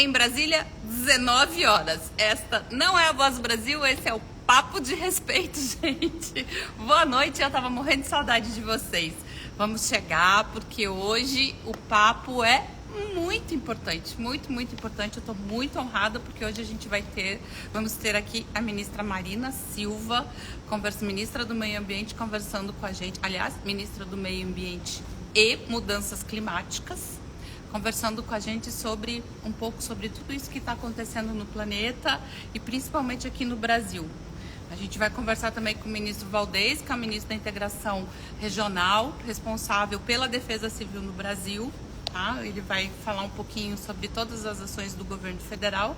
em Brasília, 19 horas. Esta não é a Voz do Brasil, esse é o Papo de Respeito, gente. Boa noite, eu tava morrendo de saudade de vocês. Vamos chegar, porque hoje o papo é muito importante, muito, muito importante. Eu tô muito honrada, porque hoje vamos ter aqui a ministra Marina Silva, ministra do Meio Ambiente, conversando com a gente. Aliás, ministra do Meio Ambiente e Mudanças Climáticas, conversando com a gente um pouco sobre tudo isso que está acontecendo no planeta e principalmente aqui no Brasil. A gente vai conversar também com o ministro Valdez, que é o ministro da Integração Regional, responsável pela Defesa Civil no Brasil. Tá? Ele vai falar um pouquinho sobre todas as ações do governo federal.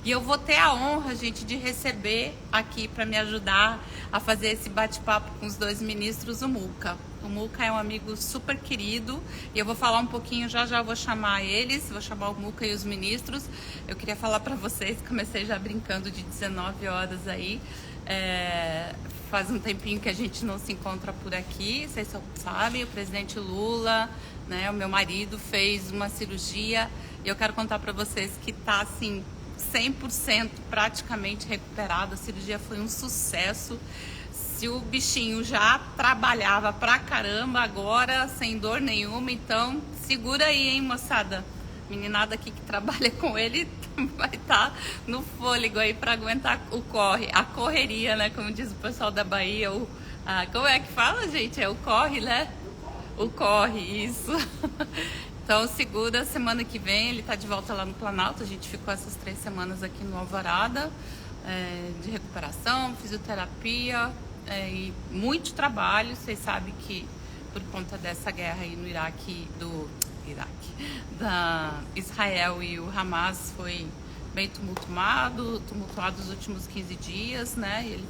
E eu vou ter a honra, gente, de receber aqui para me ajudar a fazer esse bate-papo com os dois ministros, o Muca. O Muca é um amigo super querido e eu vou falar um pouquinho, já vou chamar eles, vou chamar o Muca e os ministros. Eu queria falar para vocês, comecei já brincando de 19 horas aí. Faz um tempinho que a gente não se encontra por aqui, vocês sabem, o presidente Lula, né, o meu marido fez uma cirurgia e eu quero contar para vocês que tá assim 100% praticamente recuperado. A cirurgia foi um sucesso. Se o bichinho já trabalhava pra caramba, agora sem dor nenhuma, então segura aí, hein, moçada. Meninada aqui que trabalha com ele vai estar no fôlego aí para aguentar a correria, né? Como diz o pessoal da Bahia, como é que fala, gente? É o corre, né? O corre, isso. Então segura, semana que vem ele tá de volta lá no Planalto. A gente ficou essas 3 semanas aqui no Alvorada, de recuperação, fisioterapia e muito trabalho. Vocês sabem que por conta dessa guerra aí no Iraque, da Israel e o Hamas, foi bem tumultuado os últimos 15 dias, né?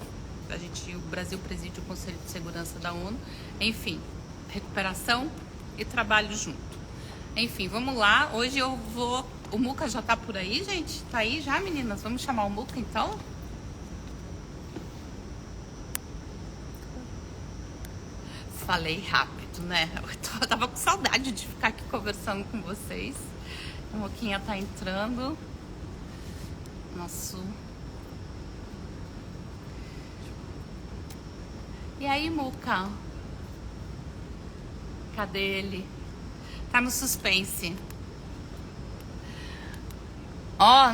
O Brasil preside o Conselho de Segurança da ONU. Enfim, recuperação e trabalho junto. Enfim, vamos lá. Hoje o Muca já tá por aí, gente? Tá aí já, meninas? Vamos chamar o Muca, então? Falei rápido, né? Eu tava com saudade de ficar aqui conversando com vocês. A Moquinha tá entrando. E aí, Muca? Cadê ele? Tá no suspense.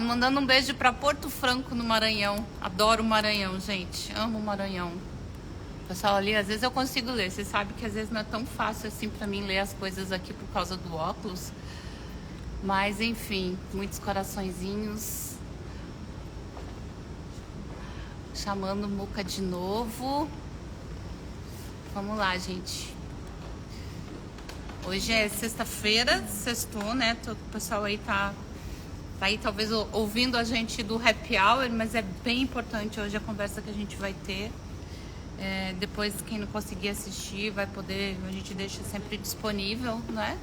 Mandando um beijo pra Porto Franco, no Maranhão. Adoro o Maranhão, gente. Amo o Maranhão. Pessoal, ali, às vezes eu consigo ler. Você sabe que às vezes não é tão fácil assim pra mim ler as coisas aqui por causa do óculos. Mas, enfim, muitos coraçõezinhos. Chamando o Muca de novo. Vamos lá, gente. Hoje é sexta-feira, sextou, né? Todo o pessoal aí tá aí talvez ouvindo a gente do Happy Hour, mas é bem importante hoje a conversa que a gente vai ter. Depois, quem não conseguir assistir, vai poder, a gente deixa sempre disponível, né?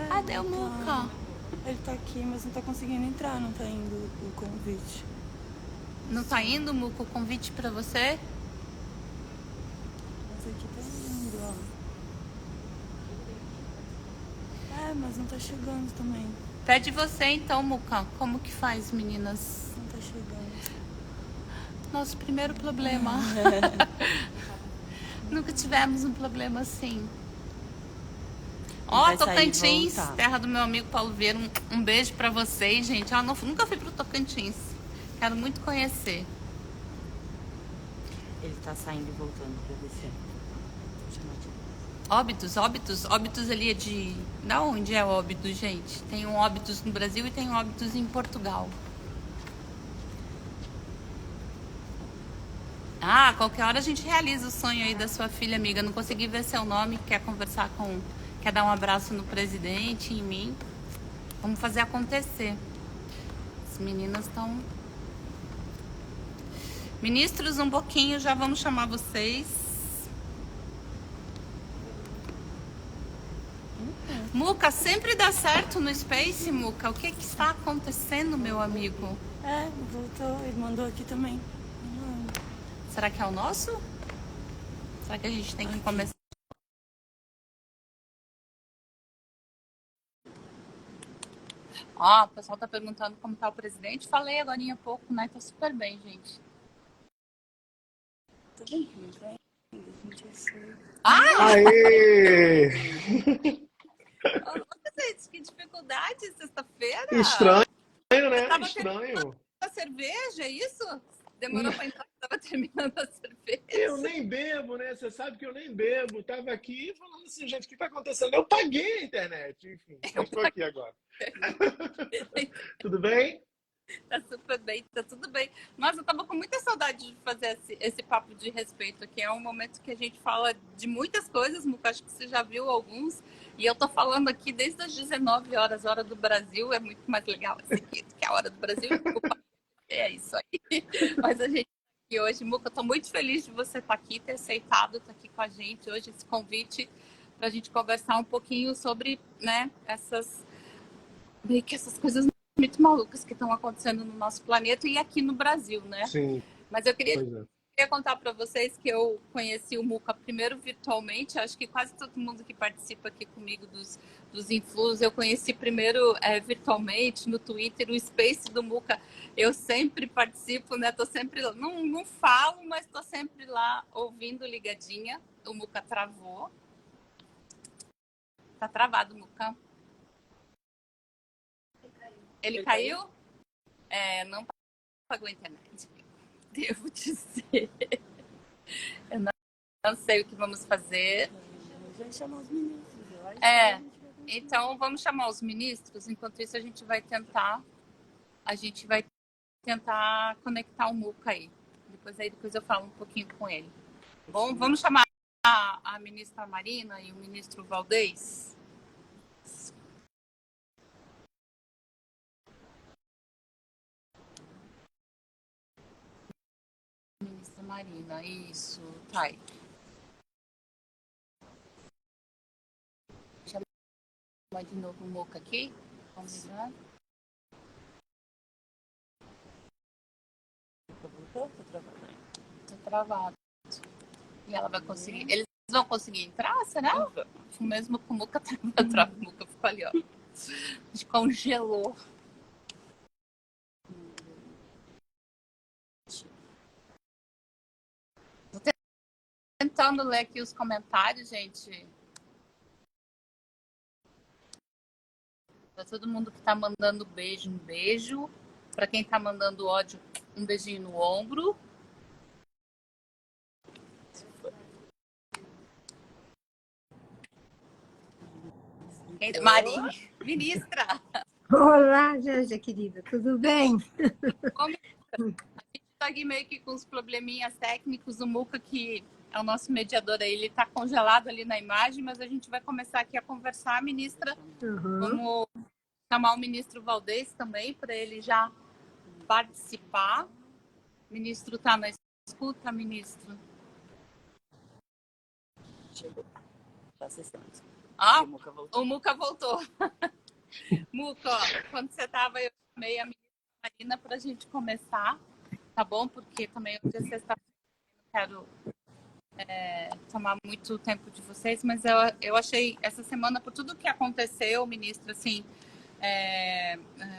Cadê o Muca? Ele tá aqui, mas não tá conseguindo entrar, não tá indo o convite. Não tá indo, Muca, o convite pra você? Mas aqui tá indo, ó. Mas não tá chegando também. Pede você então, Muca. Como que faz, meninas? Não tá chegando. Nosso primeiro problema. Nunca tivemos um problema assim. Tocantins, terra do meu amigo Paulo Vieira. Um beijo pra vocês, gente. Nunca fui pro Tocantins. Quero muito conhecer. Ele tá saindo e voltando pra descer. Óbidos ali é de... Da onde é Óbidos, gente? Tem um Óbidos no Brasil e tem um Óbidos em Portugal. Qualquer hora a gente realiza o sonho aí da sua filha, amiga. Não consegui ver seu nome, quer dar um abraço no presidente, em mim. Vamos fazer acontecer. As meninas estão... Ministros, um pouquinho, já vamos chamar vocês. Muca, sempre dá certo no Space, Muca. O que está acontecendo, meu amigo? Voltou. Ele mandou aqui também. Será que é o nosso? Será que a gente tem que começar? Ó, o pessoal tá perguntando como tá o presidente. Falei agora há pouco, né? Tá super bem, gente. Tudo bem, muito bem. 26. Ai! Aê! Ô, gente, que dificuldade sexta-feira. Estranho, Você né? tava terminando Estranho. a cerveja, é isso? Demorou pra entrar, tava terminando a Eu cerveja. nem bebo, né? Você sabe que eu nem bebo. Tava aqui falando assim, gente, o que tá acontecendo? Eu paguei a internet, enfim. Eu Mas estou aqui agora. Tudo bem? Tá super bem, tá tudo bem. Mas eu tava com muita saudade de fazer esse papo de respeito aqui. É um momento que a gente fala de muitas coisas, Muca, acho que você já viu alguns. E eu tô falando aqui desde as 19 horas, hora do Brasil. É muito mais legal esse aqui do que a hora do Brasil. Desculpa, é isso aí. Mas a gente tá aqui hoje, Muca, eu tô muito feliz de você estar aqui, ter aceitado estar aqui com a gente hoje, esse convite para a gente conversar um pouquinho sobre, né, essas coisas muito malucas que estão acontecendo no nosso planeta e aqui no Brasil, né? Sim, Mas eu queria pois é. contar para vocês que eu conheci o Muca primeiro virtualmente. Acho que quase todo mundo que participa aqui comigo dos Influs, eu conheci primeiro virtualmente no Twitter, o Space do Muca. Eu sempre participo, né? Tô sempre lá. Não falo, mas tô sempre lá ouvindo ligadinha. O Muca travou. Tá travado, Muca. Ele caiu? É, não pagou a internet. Devo dizer. Eu não sei o que vamos fazer. Vai chamar os ministros, eu acho. Então vamos chamar os ministros. Enquanto isso, a gente vai tentar conectar o Muca aí. Depois eu falo um pouquinho com ele. Bom, vamos chamar a ministra Marina e o ministro Valdez. Ministra Marina, isso, tá aí. Chama de novo o Muca aqui. Vamos lá. Tô travado. E ela vai conseguir. Eles vão conseguir entrar, será? Mesmo com o Muca travado. O Muca ficou ali, ó. Descongelou. Tô tentando ler aqui os comentários, gente. Pra todo mundo que tá mandando beijo, um beijo. Pra quem tá mandando ódio, um beijinho no ombro. Maria, ministra. Olá, Janja, querida, tudo bem? Como a gente tá aqui meio que com os probleminhas técnicos, o Muca, que é o nosso mediador aí, ele tá congelado ali na imagem, mas a gente vai começar aqui a conversar, ministra. Vamos chamar o ministro Valdez também, para ele já participar. O ministro tá na escuta, ministro? Chegou. Tá acessando. Ah, O Muca voltou. o Muca voltou. Muca, ó, quando você tava, eu chamei a ministra Marina para a gente começar, tá bom? Porque também hoje é sexta-feira, não quero tomar muito tempo de vocês, mas eu achei essa semana, por tudo que aconteceu, ministro, assim,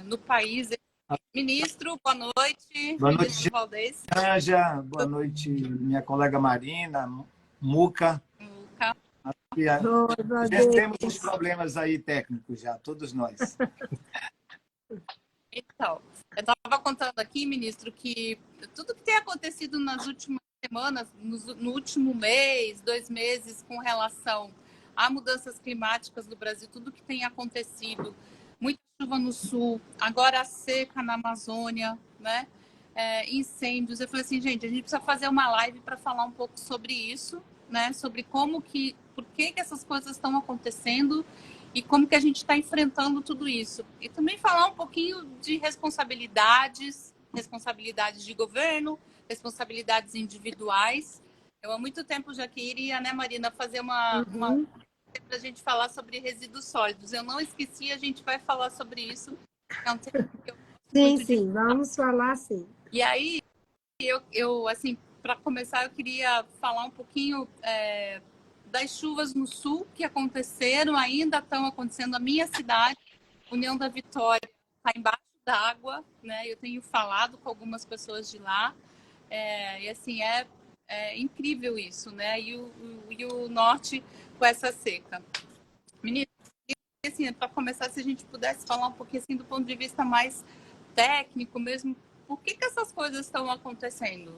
no país. Ministro, boa noite. Boa noite, Ministro Valdez. Janja. Boa noite, minha colega Marina, Muca. Muca. Já temos os problemas aí técnicos já, todos nós. Então, eu estava contando aqui, ministro, que tudo que tem acontecido nas últimas semanas, no último mês, 2 meses, com relação a mudanças climáticas no Brasil, tudo que tem acontecido, muita chuva no sul, agora a seca na Amazônia, né? Incêndios. Eu falei assim, gente, a gente precisa fazer uma live para falar um pouco sobre isso, né? Sobre por que essas coisas estão acontecendo e como que a gente está enfrentando tudo isso. E também falar um pouquinho de responsabilidades de governo, responsabilidades individuais. Eu há muito tempo já queria, né, Marina, fazer uma para a gente falar sobre resíduos sólidos. Eu não esqueci, a gente vai falar sobre isso. É um tema que Sim, vamos falar sim. E aí, eu assim, para começar, eu queria falar um pouquinho das chuvas no sul que aconteceram, ainda estão acontecendo. A minha cidade, União da Vitória, está embaixo d'água, né? Eu tenho falado com algumas pessoas de lá, e assim, é incrível isso, né? E o norte com essa seca. Menina, assim, para começar, se a gente pudesse falar um pouquinho assim, do ponto de vista mais técnico mesmo, por que essas coisas estão acontecendo?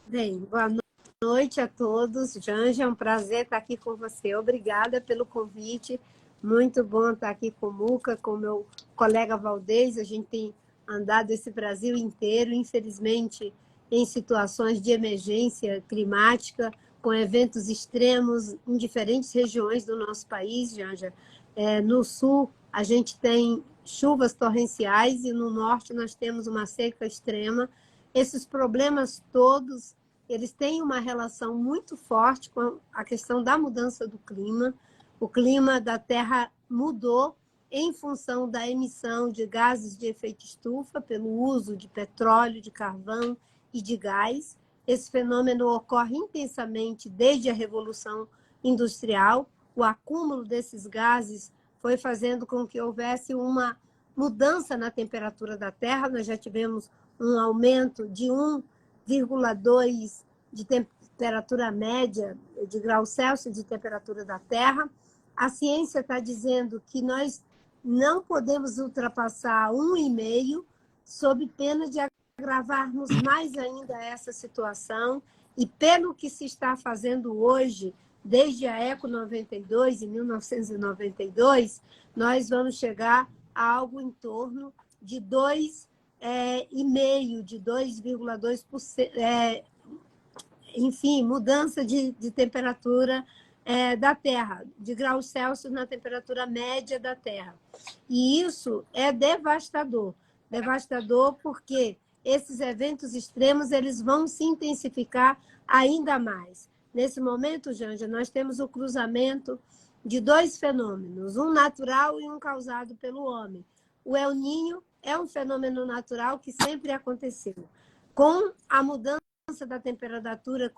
Bem, boa noite a todos. Janja, é um prazer estar aqui com você. Obrigada pelo convite. Muito bom estar aqui com o Muca, com o meu colega Valdez. A gente tem andado esse Brasil inteiro, infelizmente, em situações de emergência climática, com eventos extremos em diferentes regiões do nosso país, Janja. No sul, a gente tem chuvas torrenciais e no norte nós temos uma seca extrema. Esses problemas todos, eles têm uma relação muito forte com a questão da mudança do clima. O clima da Terra mudou em função da emissão de gases de efeito estufa, pelo uso de petróleo, de carvão e de gás. Esse fenômeno ocorre intensamente desde a Revolução Industrial. O acúmulo desses gases foi fazendo com que houvesse uma mudança na temperatura da Terra. Nós já tivemos um aumento de 1,2 de temperatura média de graus Celsius de temperatura da Terra. A ciência está dizendo que nós não podemos ultrapassar 1,5 sob pena de agravarmos mais ainda essa situação. E pelo que se está fazendo hoje, desde a Eco 92, em 1992, nós vamos chegar a algo em torno de 2,5, de 2,2%, enfim, mudança de temperatura da Terra, de graus Celsius na temperatura média da Terra. E isso é devastador. Devastador porque esses eventos extremos eles vão se intensificar ainda mais. Nesse momento, Janja, nós temos o cruzamento de dois fenômenos, um natural e um causado pelo homem. O El Niño é um fenômeno natural que sempre aconteceu. Com a mudança da temperatura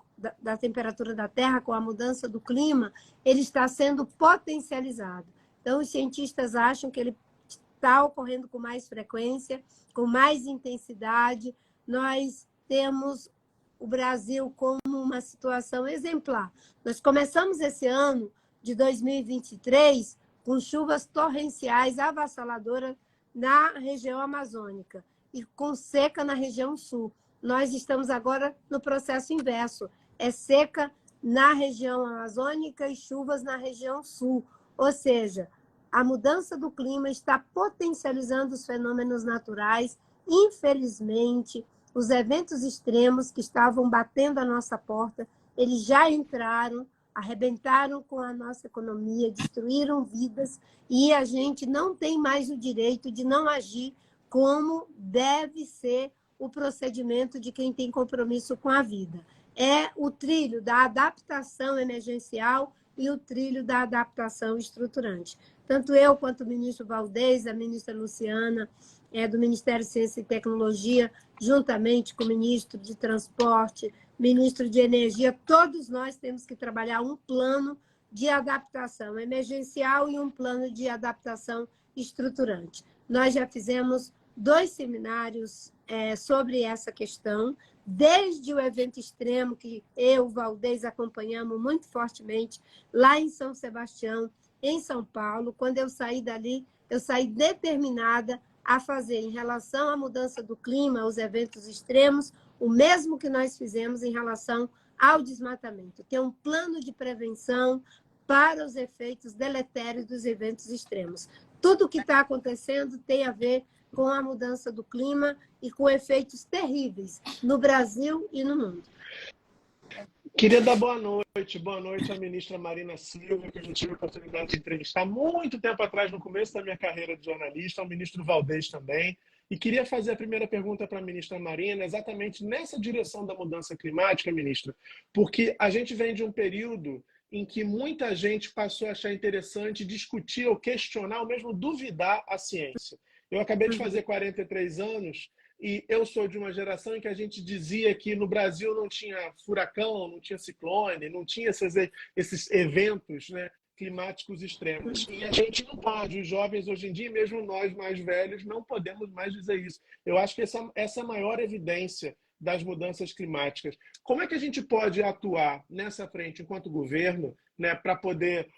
da Terra, com a mudança do clima, ele está sendo potencializado. Então, os cientistas acham que ele está ocorrendo com mais frequência, com mais intensidade. Nós temos o Brasil como uma situação exemplar. Nós começamos esse ano de 2023 com chuvas torrenciais avassaladoras na região amazônica e com seca na região sul. Nós estamos agora no processo inverso. É seca na região amazônica e chuvas na região sul. Ou seja, a mudança do clima está potencializando os fenômenos naturais. Infelizmente, os eventos extremos que estavam batendo a nossa porta, eles já entraram, arrebentaram com a nossa economia, destruíram vidas, e a gente não tem mais o direito de não agir como deve ser o procedimento de quem tem compromisso com a vida. É o trilho da adaptação emergencial e o trilho da adaptação estruturante. Tanto eu quanto o ministro Valdez, a ministra Luciana, do Ministério de Ciência e Tecnologia, juntamente com o ministro de Transporte, ministro de Energia, todos nós temos que trabalhar um plano de adaptação emergencial e um plano de adaptação estruturante. Nós já fizemos 2 seminários sobre essa questão, desde o evento extremo que eu, Valdez, acompanhamos muito fortemente, lá em São Sebastião, em São Paulo. Quando eu saí dali, eu saí determinada a fazer, em relação à mudança do clima, aos eventos extremos, o mesmo que nós fizemos em relação ao desmatamento, que é um plano de prevenção para os efeitos deletérios dos eventos extremos. Tudo o que está acontecendo tem a ver com a mudança do clima e com efeitos terríveis no Brasil e no mundo. Queria dar boa noite à ministra Marina Silva, que eu já tive a oportunidade de entrevistar muito tempo atrás, no começo da minha carreira de jornalista, ao ministro Valdez também. E queria fazer a primeira pergunta para a ministra Marina, exatamente nessa direção da mudança climática, ministra, porque a gente vem de um período em que muita gente passou a achar interessante discutir ou questionar, ou mesmo duvidar a ciência. Eu acabei de fazer 43 anos e eu sou de uma geração em que a gente dizia que no Brasil não tinha furacão, não tinha ciclone, não tinha esses eventos, né, climáticos extremos. E a gente não pode, os jovens hoje em dia, mesmo nós mais velhos, não podemos mais dizer isso. Eu acho que essa é a maior evidência das mudanças climáticas. Como é que a gente pode atuar nessa frente enquanto governo, né, para poder,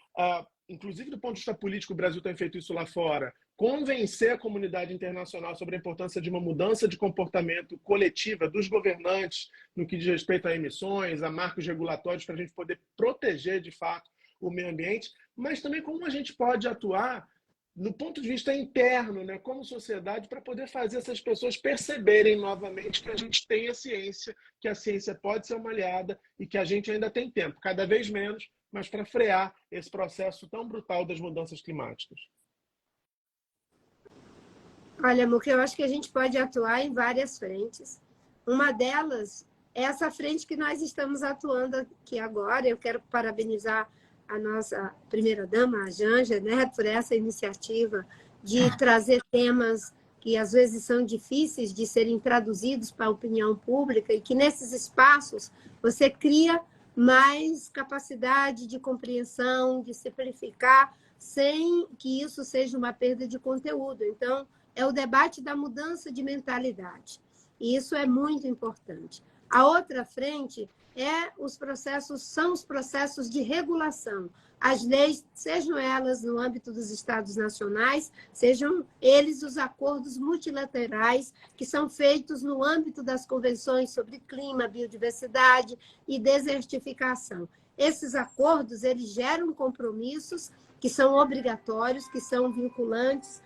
inclusive do ponto de vista político, o Brasil tem feito isso lá fora, convencer a comunidade internacional sobre a importância de uma mudança de comportamento coletiva dos governantes no que diz respeito a emissões, a marcos regulatórios, para a gente poder proteger, de fato, o meio ambiente, mas também como a gente pode atuar no ponto de vista interno, né, como sociedade, para poder fazer essas pessoas perceberem novamente que a gente tem a ciência, que a ciência pode ser uma aliada e que a gente ainda tem tempo, cada vez menos, mas para frear esse processo tão brutal das mudanças climáticas. Olha, Muca, eu acho que a gente pode atuar em várias frentes. Uma delas é essa frente que nós estamos atuando aqui agora. Eu quero parabenizar a nossa primeira-dama, a Janja, né, por essa iniciativa de trazer temas que às vezes são difíceis de serem traduzidos para a opinião pública e que nesses espaços você cria mais capacidade de compreensão, de simplificar, sem que isso seja uma perda de conteúdo. Então, é o debate da mudança de mentalidade. E isso é muito importante. A outra frente são os processos de regulação. As leis, sejam elas no âmbito dos estados nacionais, sejam eles os acordos multilaterais que são feitos no âmbito das convenções sobre clima, biodiversidade e desertificação. Esses acordos, eles geram compromissos que são obrigatórios, que são vinculantes,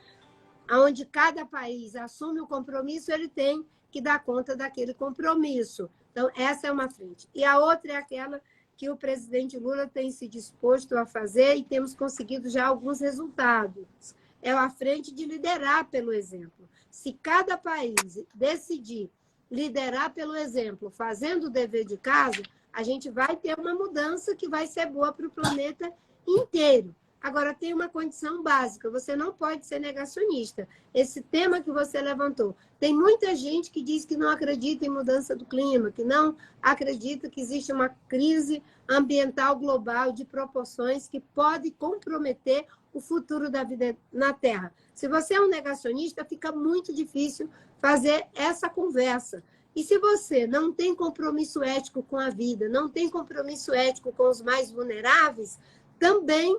onde cada país assume o compromisso, ele tem que dar conta daquele compromisso. Então, essa é uma frente. E a outra é aquela que o presidente Lula tem se disposto a fazer e temos conseguido já alguns resultados. É a frente de liderar pelo exemplo. Se cada país decidir liderar pelo exemplo, fazendo o dever de casa, a gente vai ter uma mudança que vai ser boa para o planeta inteiro. Agora, tem uma condição básica, você não pode ser negacionista. Esse tema que você levantou, tem muita gente que diz que não acredita em mudança do clima, que não acredita que existe uma crise ambiental global de proporções que pode comprometer o futuro da vida na Terra. Se você é um negacionista, fica muito difícil fazer essa conversa. E se você não tem compromisso ético com a vida, não tem compromisso ético com os mais vulneráveis, também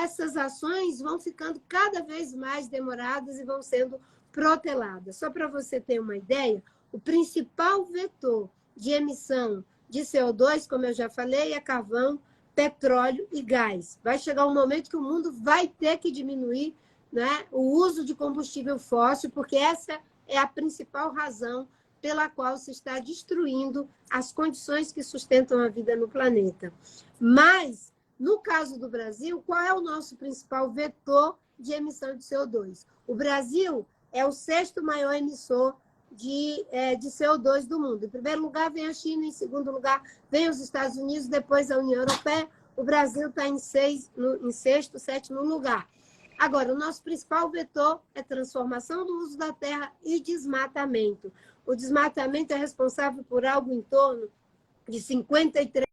essas ações vão ficando cada vez mais demoradas e vão sendo proteladas. Só para você ter uma ideia, o principal vetor de emissão de CO2, como eu já falei, é carvão, petróleo e gás. Vai chegar um momento que o mundo vai ter que diminuir, né, o uso de combustível fóssil, porque essa é a principal razão pela qual se está destruindo as condições que sustentam a vida no planeta. Mas, no caso do Brasil, qual é o nosso principal vetor de emissão de CO2? O Brasil é o 6º maior emissor de CO2 do mundo. Em primeiro lugar vem a China, em segundo lugar vem os Estados Unidos, depois a União Europeia. O Brasil está em 6º, 7º lugar. Agora, o nosso principal vetor é transformação do uso da terra e desmatamento. O desmatamento é responsável por algo em torno de 53%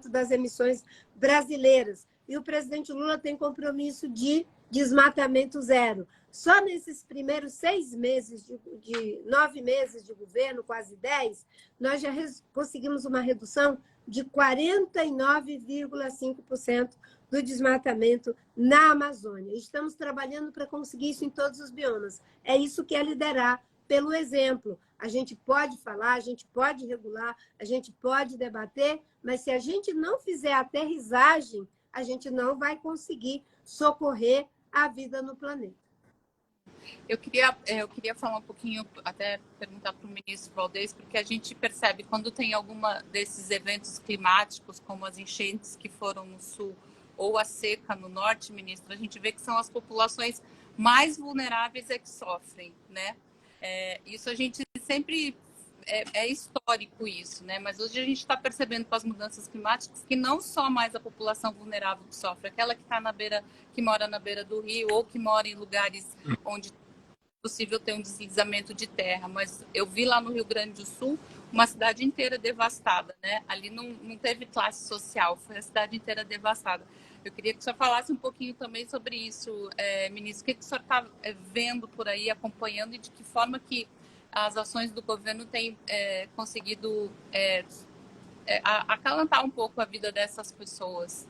das emissões brasileiras. E o presidente Lula tem compromisso de desmatamento zero. Só nesses primeiros 6 meses, de 9 meses de governo, quase 10, nós já conseguimos uma redução de 49,5% do desmatamento na Amazônia. Estamos trabalhando para conseguir isso em todos os biomas. É isso que é liderar pelo exemplo. A gente pode falar, a gente pode regular, a gente pode debater, mas se a gente não fizer a aterrissagem, a gente não vai conseguir socorrer a vida no planeta. Eu queria falar um pouquinho, até perguntar para o ministro Valdez, porque a gente percebe quando tem alguma desses eventos climáticos, como as enchentes que foram no sul ou a seca no norte, ministro, a gente vê que são as populações mais vulneráveis que sofrem, né? Isso a gente sempre... É histórico isso, né? Mas hoje a gente está percebendo com as mudanças climáticas que não só mais a população vulnerável que sofre, aquela que está que mora na beira do rio ou que mora em lugares onde é possível ter um deslizamento de terra. Mas eu vi lá no Rio Grande do Sul uma cidade inteira devastada, né? Ali não teve classe social, foi a cidade inteira devastada. Eu queria que o senhor falasse um pouquinho também sobre isso, ministro. O que o senhor está vendo por aí, acompanhando, e de que forma que as ações do governo têm conseguido acalentar um pouco a vida dessas pessoas?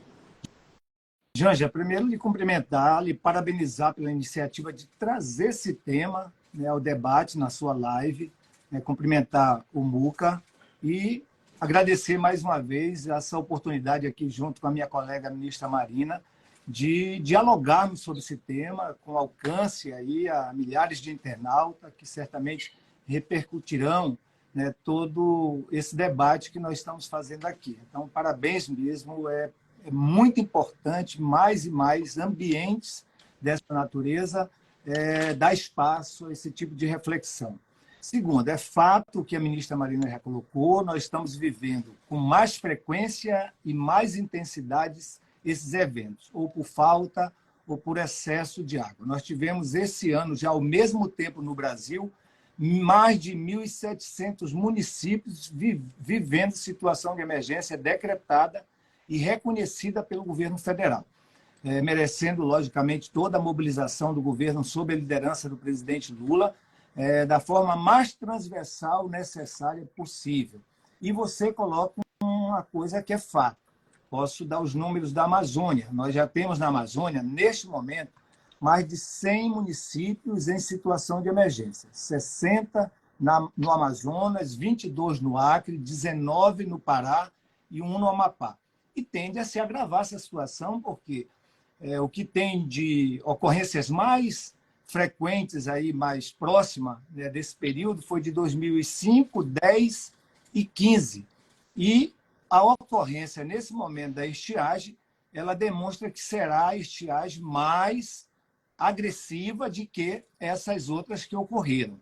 Janja, primeiro lhe cumprimentar, lhe parabenizar pela iniciativa de trazer esse tema, né, ao debate na sua live, né, cumprimentar o Muca e agradecer mais uma vez essa oportunidade aqui junto com a minha colega ministra Marina de dialogarmos sobre esse tema com alcance aí a milhares de internautas que certamente repercutirão, né, todo esse debate que nós estamos fazendo aqui. Então, parabéns mesmo, é muito importante mais e mais ambientes dessa natureza dar espaço a esse tipo de reflexão. Segundo, é fato que a ministra Marina já colocou, nós estamos vivendo com mais frequência e mais intensidades esses eventos, ou por falta ou por excesso de água. Nós tivemos esse ano, já ao mesmo tempo no Brasil, mais de 1.700 municípios vivendo situação de emergência decretada e reconhecida pelo governo federal, merecendo, logicamente, toda a mobilização do governo sob a liderança do presidente Lula, da forma mais transversal necessária possível. E você coloca uma coisa que é fato. Posso dar os números da Amazônia. Nós já temos na Amazônia, neste momento, mais de 100 municípios em situação de emergência. 60 no Amazonas, 22 no Acre, 19 no Pará e 1 no Amapá. E tende a se agravar essa situação, porque o que tem de ocorrências mais frequentes, aí, mais próxima, né, desse período, foi de 2005, 10 e 15. E a ocorrência, nesse momento da estiagem, ela demonstra que será a estiagem mais agressiva de que essas outras que ocorreram.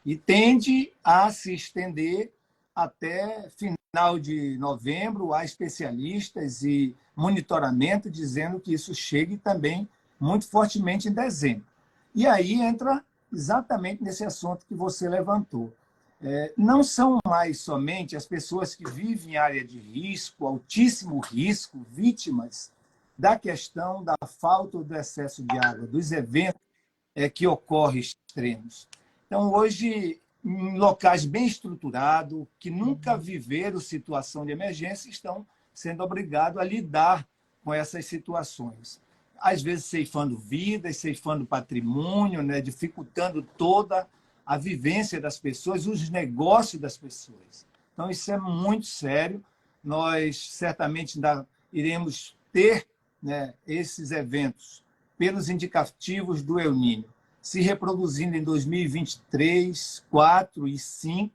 E tende a se estender até final de novembro. Há especialistas e monitoramento dizendo que isso chegue também muito fortemente em dezembro. E aí entra exatamente nesse assunto que você levantou. Não são mais somente as pessoas que vivem em área de risco, altíssimo risco, vítimas da questão da falta ou do excesso de água, dos eventos que ocorrem extremos. Então, hoje, em locais bem estruturados, que nunca viveram situação de emergência, estão sendo obrigados a lidar com essas situações. Às vezes ceifando vidas, ceifando patrimônio, né, dificultando toda a vivência das pessoas, os negócios das pessoas. Então, isso é muito sério. Nós certamente ainda iremos ter, né, esses eventos pelos indicativos do El Niño se reproduzindo em 2023, 4 e 5,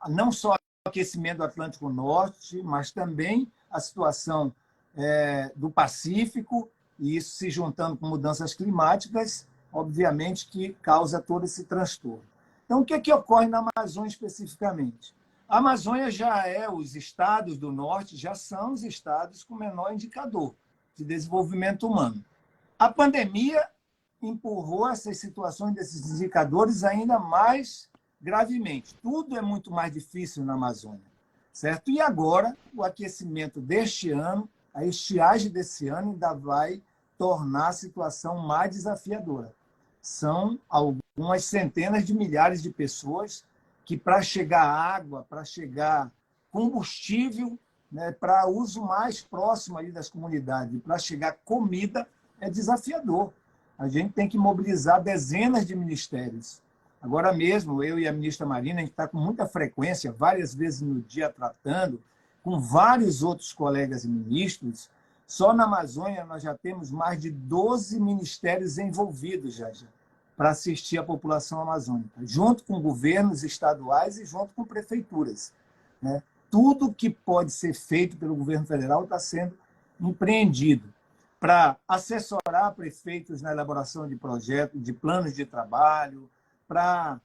não só o aquecimento do Atlântico Norte, mas também a situação do Pacífico, e isso se juntando com mudanças climáticas, obviamente que causa todo esse transtorno. Então, o que é que ocorre na Amazônia especificamente? A Amazônia os estados do norte já são os estados com menor indicador de desenvolvimento humano. A pandemia empurrou essas situações desses indicadores ainda mais gravemente. Tudo é muito mais difícil na Amazônia, certo? E agora, o aquecimento deste ano, a estiagem desse ano ainda vai tornar a situação mais desafiadora. São algumas centenas de milhares de pessoas que, para chegar água, para chegar combustível, né, para uso mais próximo ali das comunidades, para chegar comida, é desafiador. A gente tem que mobilizar dezenas de ministérios. Agora mesmo, eu e a ministra Marina, a gente está com muita frequência, várias vezes no dia, tratando, com vários outros colegas e ministros. Só na Amazônia nós já temos mais de 12 ministérios envolvidos já para assistir a população amazônica, junto com governos estaduais e junto com prefeituras, né? Tudo que pode ser feito pelo governo federal está sendo empreendido para assessorar prefeitos na elaboração de projetos, de planos de trabalho, para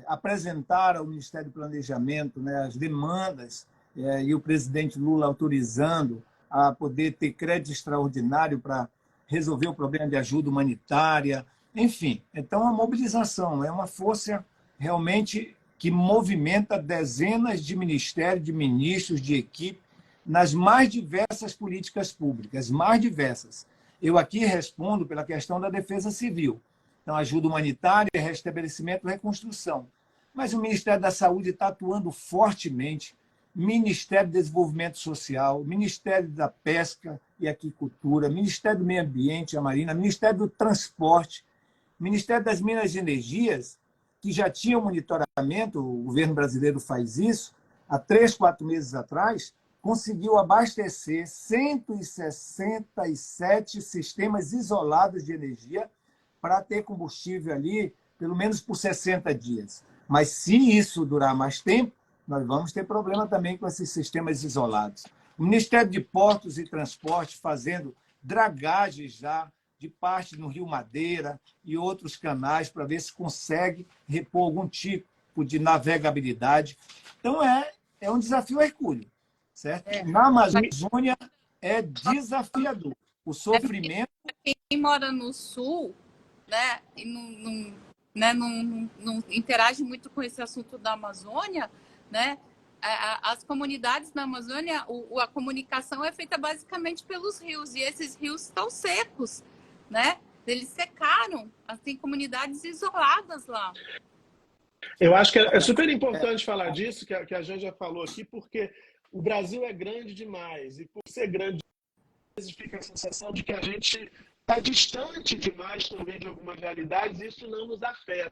apresentar ao Ministério do Planejamento, né, as demandas, e o presidente Lula autorizando a poder ter crédito extraordinário para resolver o problema de ajuda humanitária. Enfim, então a mobilização é uma força realmente que movimenta dezenas de ministérios, de ministros, de equipe, nas mais diversas políticas públicas, mais diversas. Eu aqui respondo pela questão da defesa civil. Então, ajuda humanitária, restabelecimento e reconstrução. Mas o Ministério da Saúde está atuando fortemente, Ministério do Desenvolvimento Social, Ministério da Pesca e Aquicultura, Ministério do Meio Ambiente e a Marina, Ministério do Transporte, Ministério das Minas e Energias, que já tinha o monitoramento, o governo brasileiro faz isso, há 3, 4 meses atrás, conseguiu abastecer 167 sistemas isolados de energia para ter combustível ali, pelo menos por 60 dias. Mas se isso durar mais tempo, nós vamos ter problema também com esses sistemas isolados. O Ministério de Portos e Transporte fazendo dragagens já de parte no Rio Madeira e outros canais para ver se consegue repor algum tipo de navegabilidade. Então, é um desafio hercúleo, certo? Na Amazônia é desafiador. O sofrimento... Quem mora no sul, né, e não interage muito com esse assunto da Amazônia, né? As comunidades na Amazônia, a comunicação é feita basicamente pelos rios, e esses rios estão secos, né? Eles secaram, tem comunidades isoladas lá. Eu acho que é super importante falar disso, que a Janja falou aqui, porque o Brasil é grande demais, e por ser grande, às vezes fica a sensação de que a gente está distante demais também de algumas realidades, e isso não nos afeta.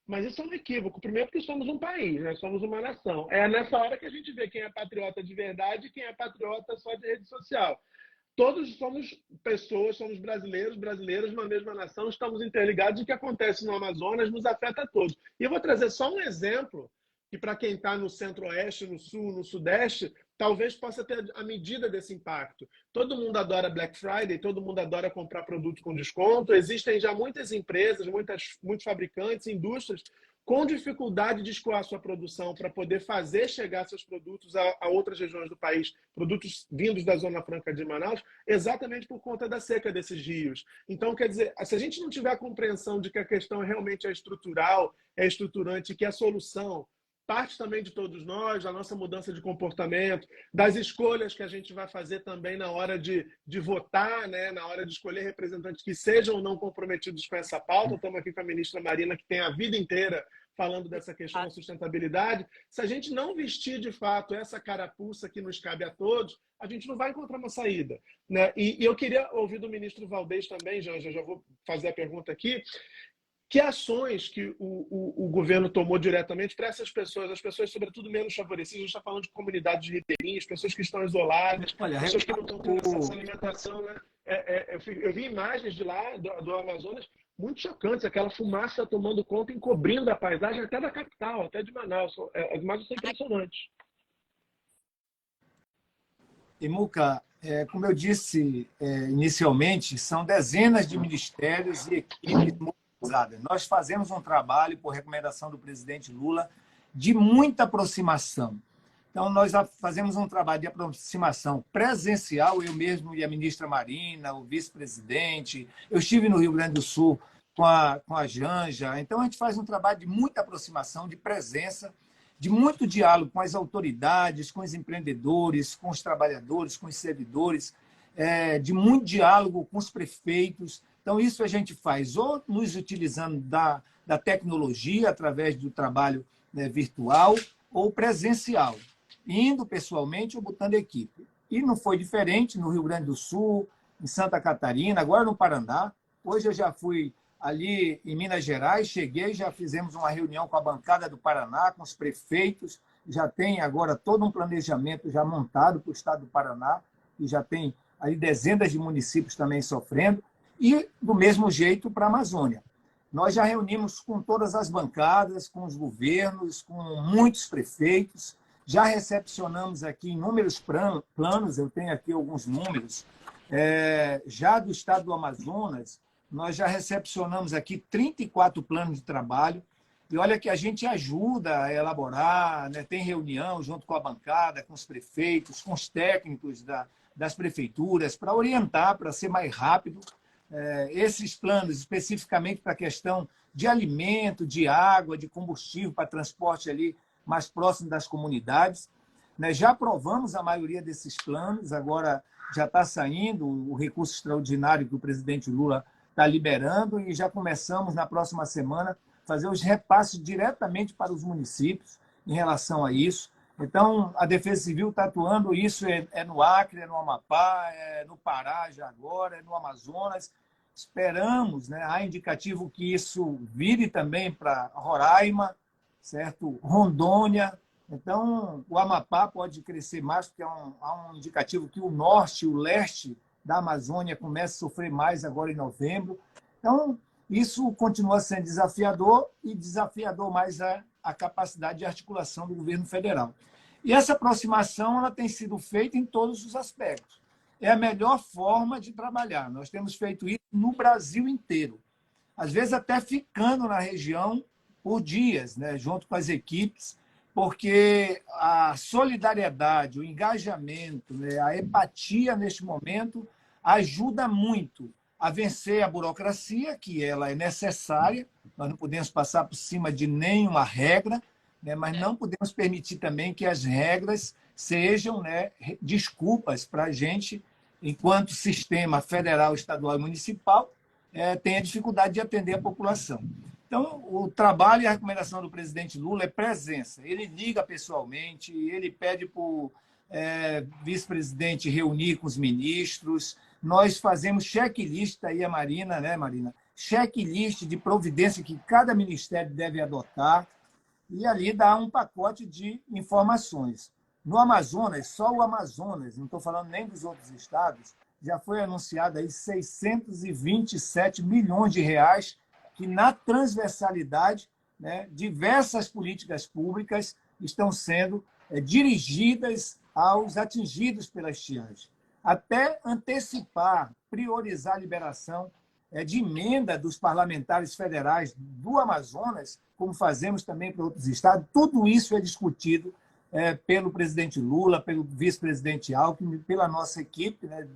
Mas isso é um equívoco. Primeiro porque somos um país, né? Somos uma nação. É nessa hora que a gente vê quem é patriota de verdade e quem é patriota só de rede social. Todos somos pessoas, somos brasileiros numa mesma nação, estamos interligados. O que acontece no Amazonas nos afeta a todos. E eu vou trazer só um exemplo que, para quem está no centro-oeste, no sul, no sudeste, talvez possa ter a medida desse impacto. Todo mundo adora Black Friday, todo mundo adora comprar produto com desconto. Existem já muitas empresas, muitos fabricantes, indústrias com dificuldade de escoar sua produção para poder fazer chegar seus produtos a outras regiões do país, produtos vindos da Zona Franca de Manaus, exatamente por conta da seca desses rios. Então, quer dizer, se a gente não tiver a compreensão de que a questão realmente é estrutural, é estruturante, que a solução parte também de todos nós, da nossa mudança de comportamento, das escolhas que a gente vai fazer também na hora de votar, né? Na hora de escolher representantes que sejam ou não comprometidos com essa pauta. Estamos aqui com a ministra Marina, que tem a vida inteira falando dessa questão da sustentabilidade. Se a gente não vestir de fato essa carapuça que nos cabe a todos, a gente não vai encontrar uma saída, né? E eu queria ouvir do ministro Valdez também, Janja, já vou fazer a pergunta aqui. Que ações que o governo tomou diretamente para essas pessoas, as pessoas, sobretudo, menos favorecidas? A gente está falando de comunidades ribeirinhas, pessoas que estão isoladas, pessoas que não estão tendo acesso à alimentação, né? Eu vi imagens de lá, do Amazonas, muito chocantes, aquela fumaça tomando conta, encobrindo a paisagem até da capital, até de Manaus. As imagens são impressionantes. E, Muca, como eu disse inicialmente, são dezenas de ministérios e equipes mobilizadas. Nós fazemos um trabalho, por recomendação do presidente Lula, de muita aproximação. Então, nós fazemos um trabalho de aproximação presencial, eu mesmo e a ministra Marina, o vice-presidente. Eu estive no Rio Grande do Sul com a Janja. Então, a gente faz um trabalho de muita aproximação, de presença, de muito diálogo com as autoridades, com os empreendedores, com os trabalhadores, com os servidores, de muito diálogo com os prefeitos. Então, isso a gente faz ou nos utilizando da tecnologia, através do trabalho virtual, ou presencial, indo pessoalmente ou botando equipe. E não foi diferente no Rio Grande do Sul, em Santa Catarina, agora no Paraná. Hoje eu já fui ali em Minas Gerais, cheguei, já fizemos uma reunião com a bancada do Paraná, com os prefeitos, já tem agora todo um planejamento já montado para o estado do Paraná, e já tem aí dezenas de municípios também sofrendo, e do mesmo jeito para a Amazônia. Nós já reunimos com todas as bancadas, com os governos, com muitos prefeitos, já recepcionamos aqui inúmeros planos, eu tenho aqui alguns números, já do estado do Amazonas, nós já recepcionamos aqui 34 planos de trabalho, e olha que a gente ajuda a elaborar, né? Tem reunião junto com a bancada, com os prefeitos, com os técnicos das prefeituras, para orientar, para ser mais rápido. Esses planos, especificamente para a questão de alimento, de água, de combustível para transporte ali mais próximo das comunidades. né? Já aprovamos a maioria desses planos, agora já está saindo o recurso extraordinário que o presidente Lula está liberando e já começamos, na próxima semana, fazer os repasses diretamente para os municípios em relação a isso. Então, a Defesa Civil está atuando, isso é no Acre, é no Amapá, é no Pará já agora, é no Amazonas. Esperamos, né, há indicativo que isso vire também para Roraima, certo? Rondônia. Então, o Amapá pode crescer mais, porque há um indicativo que o norte e o leste da Amazônia começa a sofrer mais agora em novembro. Então, isso continua sendo desafiador e desafiador mais a capacidade de articulação do governo federal. E essa aproximação ela tem sido feita em todos os aspectos. É a melhor forma de trabalhar. Nós temos feito isso no Brasil inteiro. Às vezes até ficando na região por dias, né, junto com as equipes, porque a solidariedade, o engajamento, né, a empatia neste momento ajuda muito a vencer a burocracia, que ela é necessária. Nós não podemos passar por cima de nenhuma regra, né, mas não podemos permitir também que as regras sejam, né, desculpas para a gente, enquanto sistema federal, estadual e municipal, tenha dificuldade de atender a população. Então, o trabalho e a recomendação do presidente Lula é presença. Ele liga pessoalmente, ele pede para o vice-presidente reunir com os ministros. Nós fazemos checklist, aí a Marina, né, Marina? Checklist de providência que cada ministério deve adotar e ali dá um pacote de informações. No Amazonas, só o Amazonas, não estou falando nem dos outros estados, já foi anunciado aí 627 milhões de reais que, na transversalidade, né, diversas políticas públicas estão sendo dirigidas aos atingidos pela estiagem. Até antecipar, priorizar a liberação de emenda dos parlamentares federais do Amazonas, como fazemos também para outros estados, tudo isso é discutido pelo presidente Lula, pelo vice-presidente Alckmin, pela nossa equipe, né,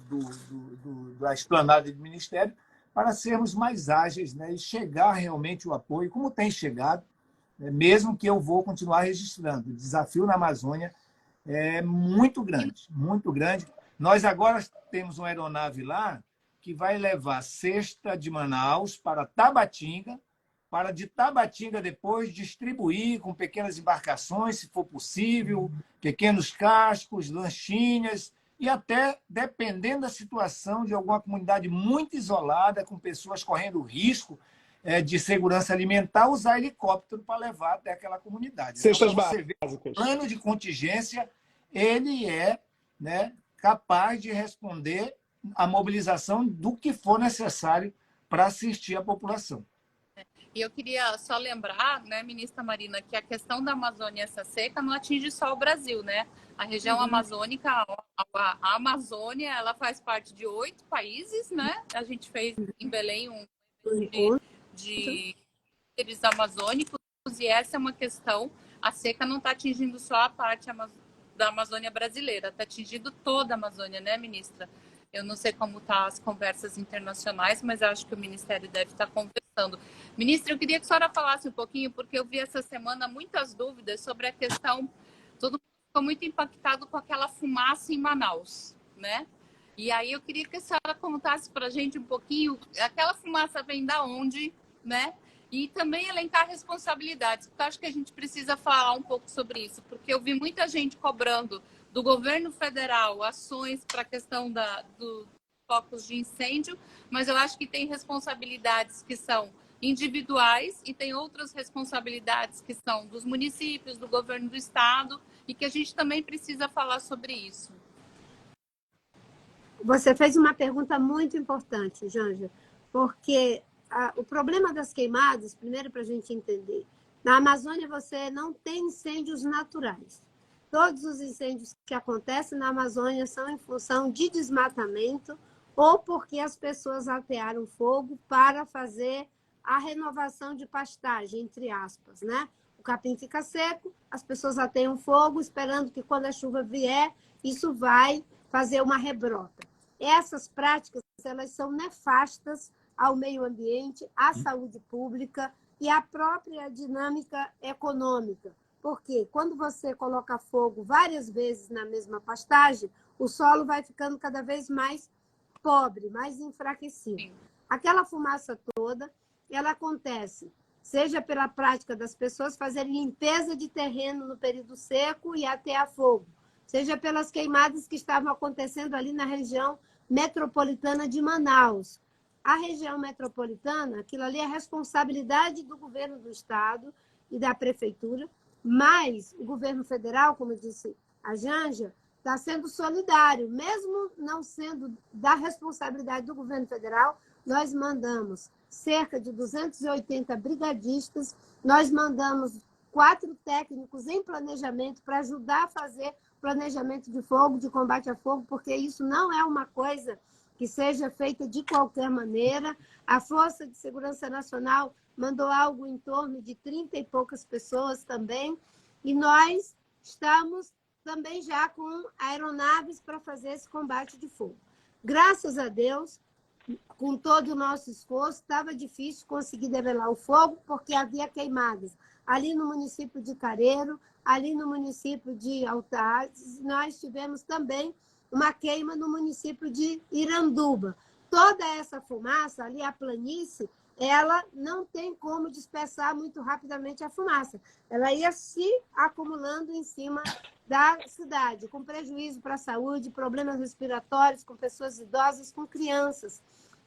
da esplanada do Ministério, para sermos mais ágeis, né, e chegar realmente o apoio, como tem chegado, mesmo que eu vou continuar registrando. O desafio na Amazônia é muito grande, muito grande. Nós agora temos uma aeronave lá que vai levar cesta de Manaus para Tabatinga, para de Tabatinga depois distribuir com pequenas embarcações, se for possível, pequenos cascos, lanchinhas, e até, dependendo da situação de alguma comunidade muito isolada, com pessoas correndo risco de segurança alimentar, usar helicóptero para levar até aquela comunidade. Cestas então, você vê, o plano de contingência ele é, né, capaz de responder à mobilização do que for necessário para assistir a população. E eu queria só lembrar, né, ministra Marina, que a questão da Amazônia e essa seca não atinge só o Brasil, né? A região amazônica, a Amazônia, ela faz parte de 8 países, né? A gente fez em Belém um de líderes amazônicos e essa é uma questão, a seca não está atingindo só a parte da Amazônia brasileira, está atingindo toda a Amazônia, né, ministra? Eu não sei como estão as conversas internacionais, mas acho que o Ministério deve estar conversando. Ministra, eu queria que a senhora falasse um pouquinho, porque eu vi essa semana muitas dúvidas sobre a questão, todo mundo ficou muito impactado com aquela fumaça em Manaus, né? E aí eu queria que a senhora contasse para a gente um pouquinho, aquela fumaça vem da onde, né? E também elencar responsabilidades, porque eu acho que a gente precisa falar um pouco sobre isso, porque eu vi muita gente cobrando do governo federal ações para a questão dos focos de incêndio, mas eu acho que tem responsabilidades que são individuais e tem outras responsabilidades que são dos municípios, do governo do estado, e que a gente também precisa falar sobre isso. Você fez uma pergunta muito importante, Janja, porque o problema das queimadas, primeiro para a gente entender, na Amazônia você não tem incêndios naturais. Todos os incêndios que acontecem na Amazônia são em função de desmatamento ou porque as pessoas atearam fogo para fazer a renovação de pastagem, entre aspas, né? O capim fica seco, as pessoas ateiam fogo, esperando que quando a chuva vier, isso vai fazer uma rebrota. Essas práticas, elas são nefastas ao meio ambiente, à saúde pública e à própria dinâmica econômica, Porque quando você coloca fogo várias vezes na mesma pastagem, o solo vai ficando cada vez mais pobre, mais enfraquecido. Aquela fumaça toda, ela acontece, seja pela prática das pessoas fazerem limpeza de terreno no período seco e até a fogo, seja pelas queimadas que estavam acontecendo ali na região metropolitana de Manaus. A região metropolitana, aquilo ali é responsabilidade do governo do estado e da prefeitura, mas o governo federal, como disse a Janja, está sendo solidário, mesmo não sendo da responsabilidade do governo federal. Nós mandamos cerca de 280 brigadistas, nós mandamos 4 técnicos em planejamento para ajudar a fazer planejamento de fogo, de combate a fogo, porque isso não é uma coisa que seja feita de qualquer maneira. A Força de Segurança Nacional mandou algo em torno de 30 e poucas pessoas também, e nós estamos também já com aeronaves para fazer esse combate de fogo. Graças a Deus, com todo o nosso esforço, estava difícil conseguir debelar o fogo, porque havia queimadas ali no município de Careiro, ali no município de Altazes. Nós tivemos também uma queima no município de Iranduba. Toda essa fumaça, ali a planície, ela não tem como dispersar muito rapidamente a fumaça. Ela ia se acumulando em cima da cidade, com prejuízo para a saúde, problemas respiratórios, com pessoas idosas, com crianças.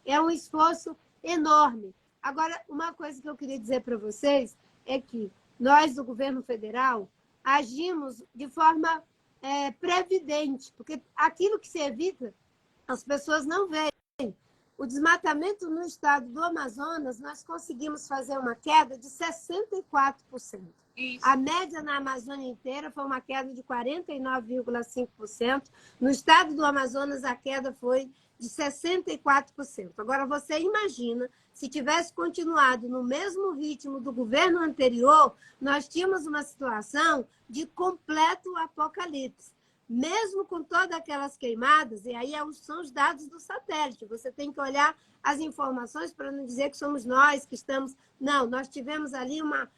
É um esforço enorme. Agora, uma coisa que eu queria dizer para vocês é que nós, do governo federal, agimos de forma previdente, porque aquilo que se evita, as pessoas não veem. O desmatamento no estado do Amazonas, nós conseguimos fazer uma queda de 64%. Isso. A média na Amazônia inteira foi uma queda de 49,5%. No estado do Amazonas, a queda foi de 64%. Agora, você imagina, se tivesse continuado no mesmo ritmo do governo anterior, nós tínhamos uma situação de completo apocalipse. Mesmo com todas aquelas queimadas, e aí são os dados do satélite, você tem que olhar as informações para não dizer que somos nós que estamos... Não, nós tivemos ali uma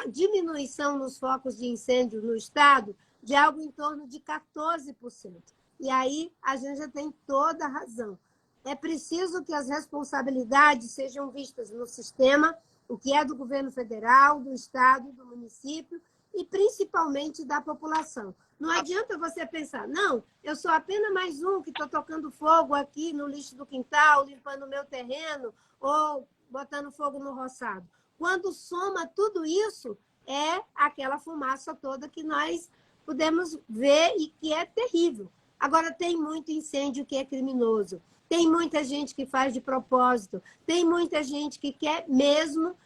diminuição nos focos de incêndio no estado de algo em torno de 14%. E aí a gente já tem toda a razão. É preciso que as responsabilidades sejam vistas no sistema, o que é do governo federal, do estado, do município e principalmente da população. Não adianta você pensar, não, eu sou apenas mais um que estou tocando fogo aqui no lixo do quintal, limpando o meu terreno ou botando fogo no roçado. Quando soma tudo isso, é aquela fumaça toda que nós podemos ver e que é terrível. Agora, tem muito incêndio que é criminoso, tem muita gente que faz de propósito, tem muita gente que quer mesmo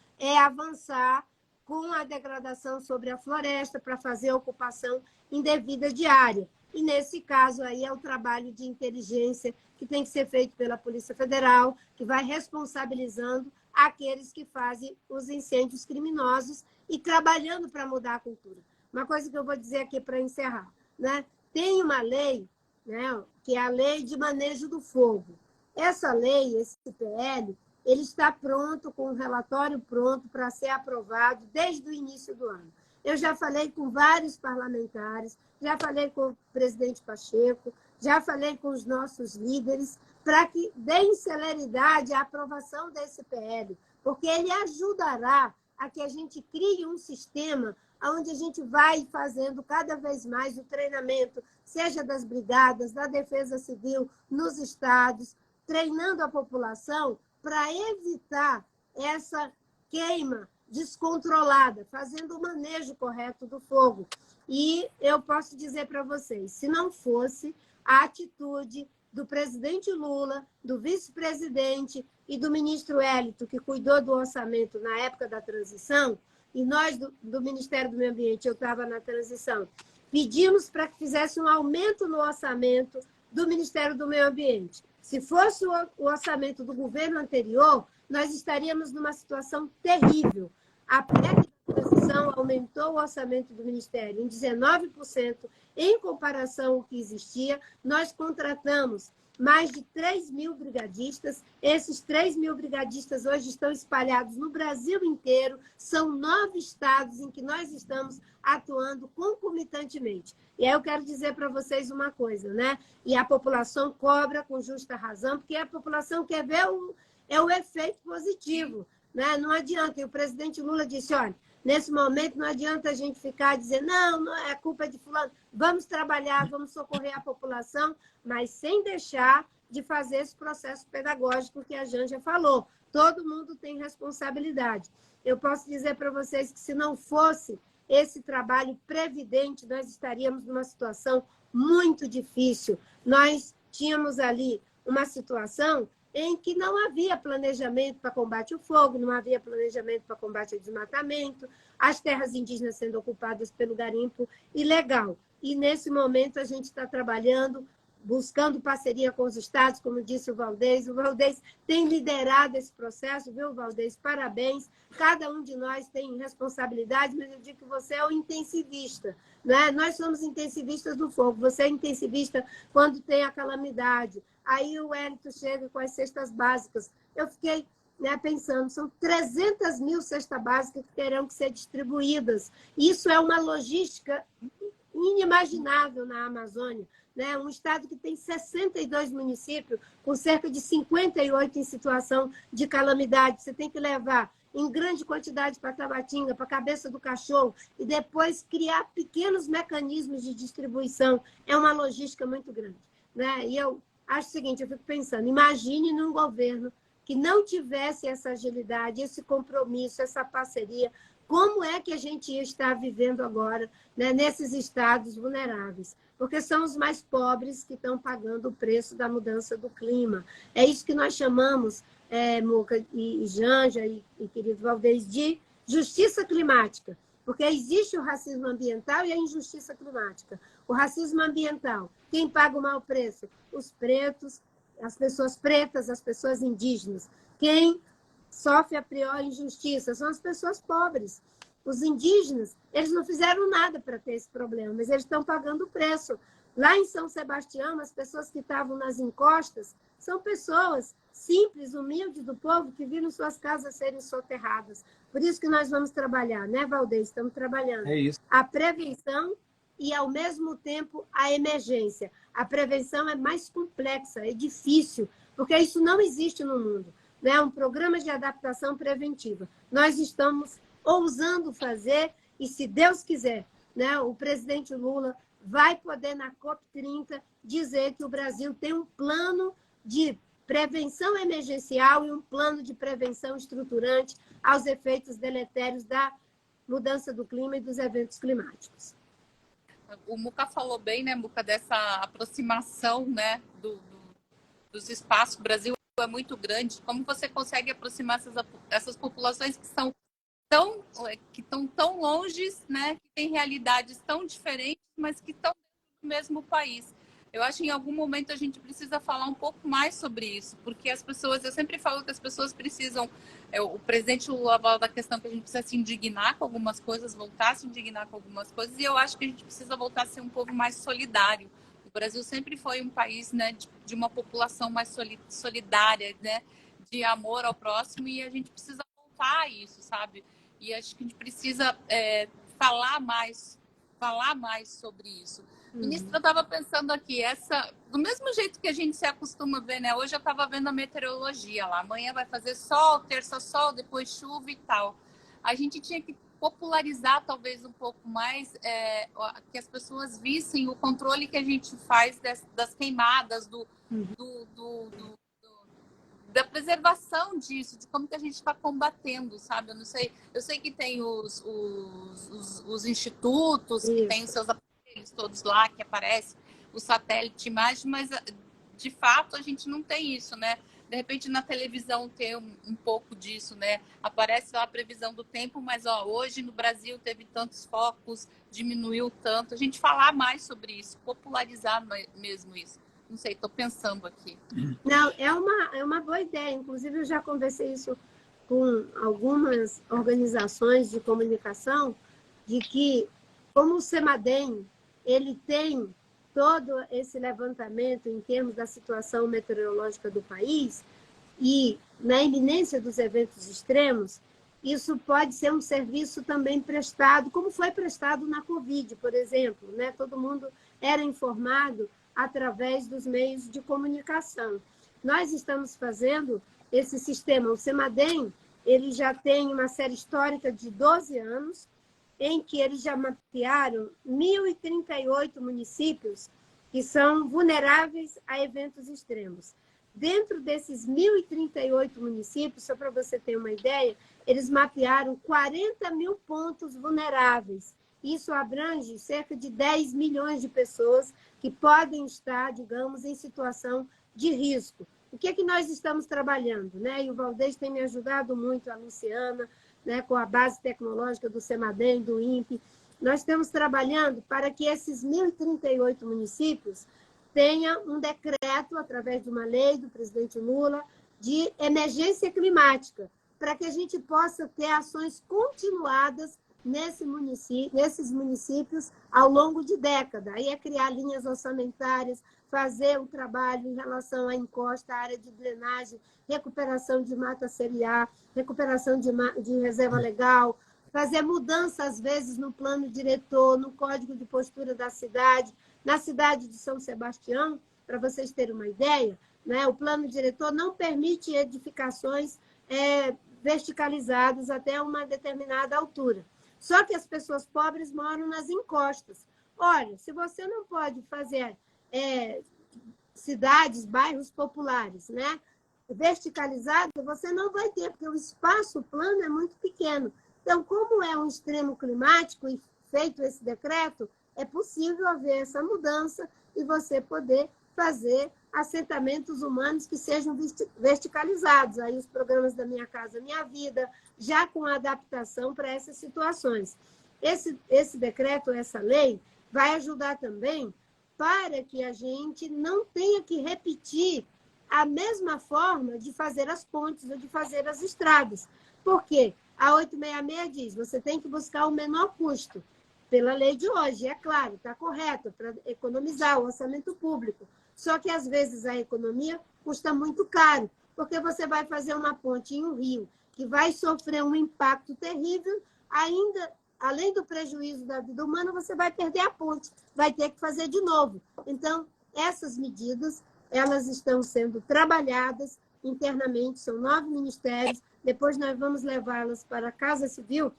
avançar com a degradação sobre a floresta para fazer a ocupação indevida de área. E, nesse caso, aí é o trabalho de inteligência que tem que ser feito pela Polícia Federal, que vai responsabilizando aqueles que fazem os incêndios criminosos e trabalhando para mudar a cultura. Uma coisa que eu vou dizer aqui para encerrar, né? Tem uma lei, né, que é a Lei de Manejo do Fogo. Essa lei, esse PL, ele está pronto, com um relatório pronto para ser aprovado desde o início do ano. Eu já falei com vários parlamentares, já falei com o presidente Pacheco, já falei com os nossos líderes, para que deem celeridade à aprovação desse PL, porque ele ajudará a que a gente crie um sistema onde a gente vai fazendo cada vez mais o treinamento, seja das brigadas, da Defesa Civil, nos estados, treinando a população para evitar essa queima descontrolada, fazendo o manejo correto do fogo. E eu posso dizer para vocês, se não fosse a atitude do presidente Lula, do vice-presidente e do ministro Hélito, que cuidou do orçamento na época da transição, e nós do Ministério do Meio Ambiente, eu estava na transição, pedimos para que fizesse um aumento no orçamento do Ministério do Meio Ambiente. Se fosse o orçamento do governo anterior, nós estaríamos numa situação terrível. A PEC da transição aumentou o orçamento do Ministério em 19%, em comparação ao que existia. Nós contratamos mais de 3.000 brigadistas. Esses 3.000 brigadistas hoje estão espalhados no Brasil inteiro. São 9 estados em que nós estamos atuando concomitantemente. E aí eu quero dizer para vocês uma coisa, né? E a população cobra com justa razão, porque a população quer ver o efeito positivo, né? Não adianta. E o presidente Lula disse, olha, nesse momento não adianta a gente ficar dizendo, não é culpa de fulano. Vamos trabalhar, vamos socorrer a população, mas sem deixar de fazer esse processo pedagógico que a Janja falou. Todo mundo tem responsabilidade. Eu posso dizer para vocês que se não fosse esse trabalho previdente, nós estaríamos numa situação muito difícil. Nós tínhamos ali uma situação em que não havia planejamento para combate ao fogo, não havia planejamento para combate ao desmatamento, as terras indígenas sendo ocupadas pelo garimpo ilegal. E, nesse momento, a gente está trabalhando, buscando parceria com os estados, como disse o Valdez. O Valdez tem liderado esse processo, viu, Valdez? Parabéns. Cada um de nós tem responsabilidade, mas eu digo que você é o intensivista, né? Nós somos intensivistas do fogo. Você é intensivista quando tem a calamidade. Aí o Hélito chega com as cestas básicas. Eu fiquei, né, pensando, são 300.000 cestas básicas que terão que ser distribuídas. Isso é uma logística inimaginável na Amazônia, né? Um estado que tem 62 municípios, com cerca de 58 em situação de calamidade. Você tem que levar em grande quantidade para Tabatinga, para a Cabeça do Cachorro, e depois criar pequenos mecanismos de distribuição. É uma logística muito grande, né? E eu acho o seguinte, eu fico pensando, imagine num governo que não tivesse essa agilidade, esse compromisso, essa parceria, como é que a gente ia estar vivendo agora, né, nesses estados vulneráveis? Porque são os mais pobres que estão pagando o preço da mudança do clima. É isso que nós chamamos, Muca e Janja e querido Valdez, de justiça climática. Porque existe o racismo ambiental e a injustiça climática. O racismo ambiental, quem paga o maior preço? Os pretos, as pessoas pretas, as pessoas indígenas. Quem sofre a pior injustiça são as pessoas pobres. Os indígenas, eles não fizeram nada para ter esse problema, mas eles estão pagando o preço. Lá em São Sebastião, as pessoas que estavam nas encostas são pessoas simples, humildes do povo, que viram suas casas serem soterradas. Por isso que nós vamos trabalhar, né, Valdez? Estamos trabalhando. É isso. A prevenção e, ao mesmo tempo, a emergência. A prevenção é mais complexa, é difícil, porque isso não existe no mundo. Né? Um programa de adaptação preventiva. Nós estamos ousando fazer, e se Deus quiser, né, o presidente Lula vai poder, na COP30, dizer que o Brasil tem um plano de prevenção emergencial e um plano de prevenção estruturante aos efeitos deletérios da mudança do clima e dos eventos climáticos. O Muca falou bem, né, Muca, dessa aproximação, né, dos espaços. O Brasil é muito grande. Como você consegue aproximar essas populações que estão tão longe, né, que têm realidades tão diferentes, mas que estão no mesmo país? Eu acho que em algum momento a gente precisa falar um pouco mais sobre isso, porque as pessoas, eu sempre falo que as pessoas precisam, o presidente Lula fala da questão que a gente precisa se indignar com algumas coisas, voltar a se indignar com algumas coisas, e eu acho que a gente precisa voltar a ser um povo mais solidário. O Brasil sempre foi um país, né, de uma população mais solidária, né, de amor ao próximo, e a gente precisa voltar a isso, sabe? E acho que a gente precisa falar mais sobre isso. Ministra, eu estava pensando aqui, do mesmo jeito que a gente se acostuma a ver, né? Hoje eu estava vendo a meteorologia lá, amanhã vai fazer sol, terça sol, depois chuva e tal. A gente tinha que popularizar talvez um pouco mais, que as pessoas vissem o controle que a gente faz das queimadas, da preservação disso, de como que a gente está combatendo, sabe? Eu não sei, eu sei que tem os institutos, isso, que tem os seus aparelhos todos lá, que aparece o satélite de imagem, mas de fato a gente não tem isso, né? De repente na televisão tem um pouco disso, né? Aparece lá a previsão do tempo, mas hoje no Brasil teve tantos focos, diminuiu tanto. A gente falar mais sobre isso, popularizar mesmo isso. Não sei, estou pensando aqui. Não, é uma boa ideia. Inclusive, eu já conversei isso com algumas organizações de comunicação, de que, como o CEMADEM, ele tem todo esse levantamento em termos da situação meteorológica do país e na iminência dos eventos extremos, isso pode ser um serviço também prestado, como foi prestado na Covid, por exemplo, né? Todo mundo era informado através dos meios de comunicação. Nós estamos fazendo esse sistema, o CEMADEM, ele já tem uma série histórica de 12 anos, em que eles já mapearam 1.038 municípios que são vulneráveis a eventos extremos. Dentro desses 1.038 municípios, só para você ter uma ideia, eles mapearam 40 mil pontos vulneráveis. Isso abrange cerca de 10 milhões de pessoas que podem estar, digamos, em situação de risco. O que é que nós estamos trabalhando, né? E o Valdez tem me ajudado muito, a Luciana, né, com a base tecnológica do CEMADEM, do INPE. Nós estamos trabalhando para que esses 1.038 municípios tenham um decreto, através de uma lei do presidente Lula, de emergência climática, para que a gente possa ter ações continuadas nesses municípios ao longo de décadas. Aí é criar linhas orçamentárias, fazer um trabalho em relação à encosta, área de drenagem, recuperação de mata ciliar, recuperação de reserva legal, fazer mudança, às vezes, no plano diretor, no código de postura da cidade. Na cidade de São Sebastião, para vocês terem uma ideia, né, o plano diretor não permite edificações verticalizadas até uma determinada altura. Só que as pessoas pobres moram nas encostas. Olha, se você não pode fazer cidades, bairros populares, né, verticalizados, você não vai ter, porque o espaço plano é muito pequeno. Então, como é um extremo climático e feito esse decreto, é possível haver essa mudança e você poder fazer assentamentos humanos que sejam verticalizados. Aí os programas da Minha Casa Minha Vida, já com adaptação para essas situações. Esse decreto, essa lei, vai ajudar também para que a gente não tenha que repetir a mesma forma de fazer as pontes ou de fazer as estradas. Por quê? A 866 diz, você tem que buscar o menor custo, pela lei de hoje, é claro, está correto, para economizar o orçamento público. Só que, às vezes, a economia custa muito caro, porque você vai fazer uma ponte em um rio que vai sofrer um impacto terrível, ainda, além do prejuízo da vida humana, você vai perder a ponte, vai ter que fazer de novo. Então, essas medidas, elas estão sendo trabalhadas internamente, são 9 ministérios, depois nós vamos levá-las para a Casa Civil,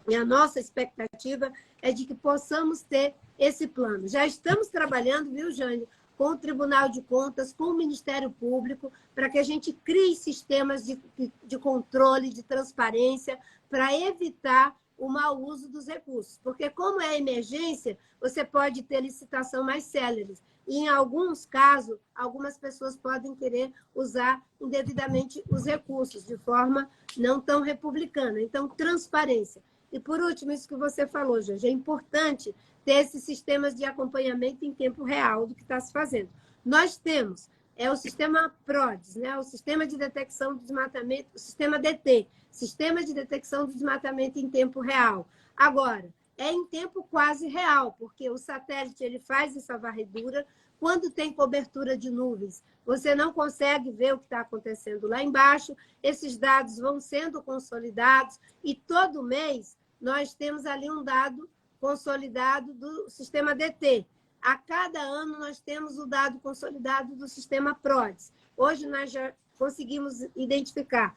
e a nossa expectativa é de que possamos ter esse plano. Já estamos trabalhando, viu, Jânio, com o Tribunal de Contas, com o Ministério Público, para que a gente crie sistemas de controle, de transparência, para evitar o mau uso dos recursos. Porque, como é emergência, você pode ter licitação mais célere. E, em alguns casos, algumas pessoas podem querer usar indevidamente os recursos, de forma não tão republicana. Então, transparência. E, por último, isso que você falou, Jorge, é importante ter esses sistemas de acompanhamento em tempo real do que está se fazendo. Nós temos o sistema PRODES, né? O Sistema de Detecção do Desmatamento, o Sistema DT, Sistema de Detecção do Desmatamento em Tempo Real. Agora, é em tempo quase real, porque o satélite ele faz essa varredura. Quando tem cobertura de nuvens, você não consegue ver o que está acontecendo lá embaixo, esses dados vão sendo consolidados e todo mês nós temos ali um dado consolidado do sistema DT. A cada ano nós temos o dado consolidado do sistema PRODES. Hoje nós já conseguimos identificar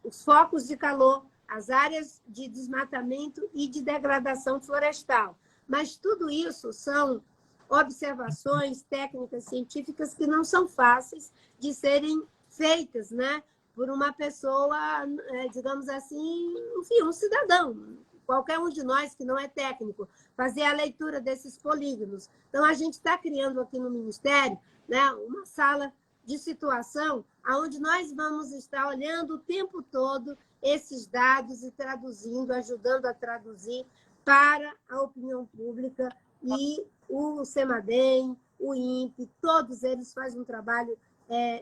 os focos de calor, as áreas de desmatamento e de degradação florestal. Mas tudo isso são observações técnicas científicas que não são fáceis de serem feitas, né, por uma pessoa, digamos assim, enfim, um cidadão, qualquer um de nós que não é técnico, fazer a leitura desses polígonos. Então, a gente está criando aqui no Ministério, né, uma sala de situação onde nós vamos estar olhando o tempo todo esses dados e traduzindo, ajudando a traduzir para a opinião pública. E o CEMADEM, o INPE, todos eles fazem um trabalho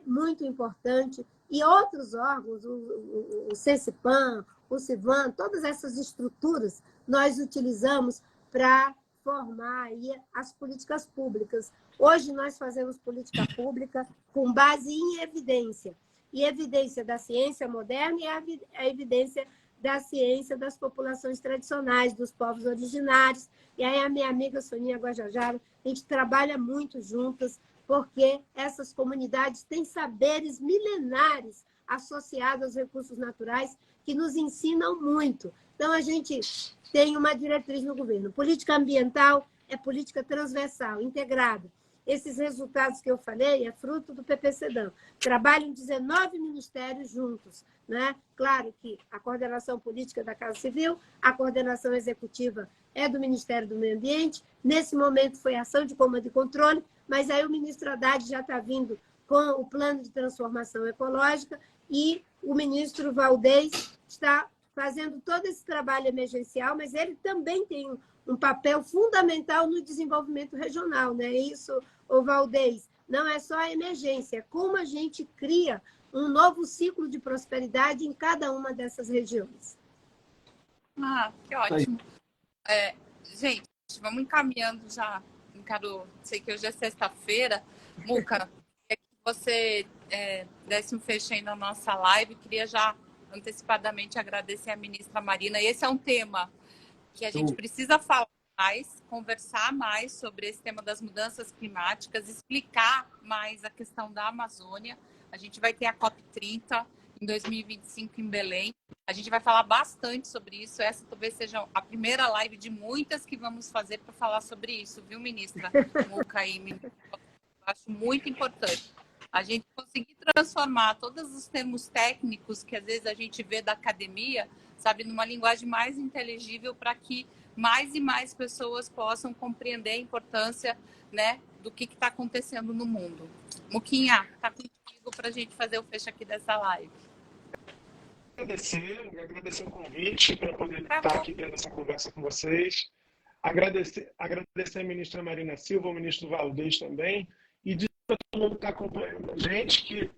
muito importante. E outros órgãos, o CENSIPAM, o CIVAN, todas essas estruturas nós utilizamos para formar aí as políticas públicas. Hoje nós fazemos política pública com base em evidência, e evidência da ciência moderna e a evidência da ciência das populações tradicionais, dos povos originários. E aí a minha amiga Soninha Guajajara, a gente trabalha muito juntas, porque essas comunidades têm saberes milenares associados aos recursos naturais que nos ensinam muito. Então, a gente tem uma diretriz no governo. Política ambiental é política transversal, integrada. Esses resultados que eu falei é fruto do PPCDAM. Trabalham 19 ministérios juntos, né? Claro que a coordenação política da Casa Civil, a coordenação executiva é do Ministério do Meio Ambiente. Nesse momento foi ação de comando e controle, mas aí o ministro Haddad já está vindo com o plano de transformação ecológica e o ministro Valdez está fazendo todo esse trabalho emergencial, mas ele também tem um papel fundamental no desenvolvimento regional, né? Isso, o Valdez, não é só a emergência, é como a gente cria um novo ciclo de prosperidade em cada uma dessas regiões. Ah, que ótimo. Gente, vamos encaminhando já. Não quero, sei que hoje é sexta-feira. Muca, queria que você desse um fecho aí na nossa live. Queria já antecipadamente agradecer a ministra Marina. E esse é um tema que a gente precisa falar mais, conversar mais sobre esse tema das mudanças climáticas, explicar mais a questão da Amazônia. A gente vai ter a COP30 em 2025 em Belém. A gente vai falar bastante sobre isso. Essa talvez seja a primeira live de muitas que vamos fazer para falar sobre isso, viu, ministra Muca e ministra? Eu acho muito importante a gente conseguir transformar todos os termos técnicos que às vezes a gente vê da academia, sabe, numa linguagem mais inteligível para que mais e mais pessoas possam compreender a importância, né, do que está acontecendo no mundo. Muquinha, está contigo para a gente fazer o fecho aqui dessa live. Agradecer o convite para poder estar aqui tendo essa conversa com vocês. Agradecer a ministra Marina Silva, o ministro Valdez também, e dizer para todo mundo que está acompanhando a gente que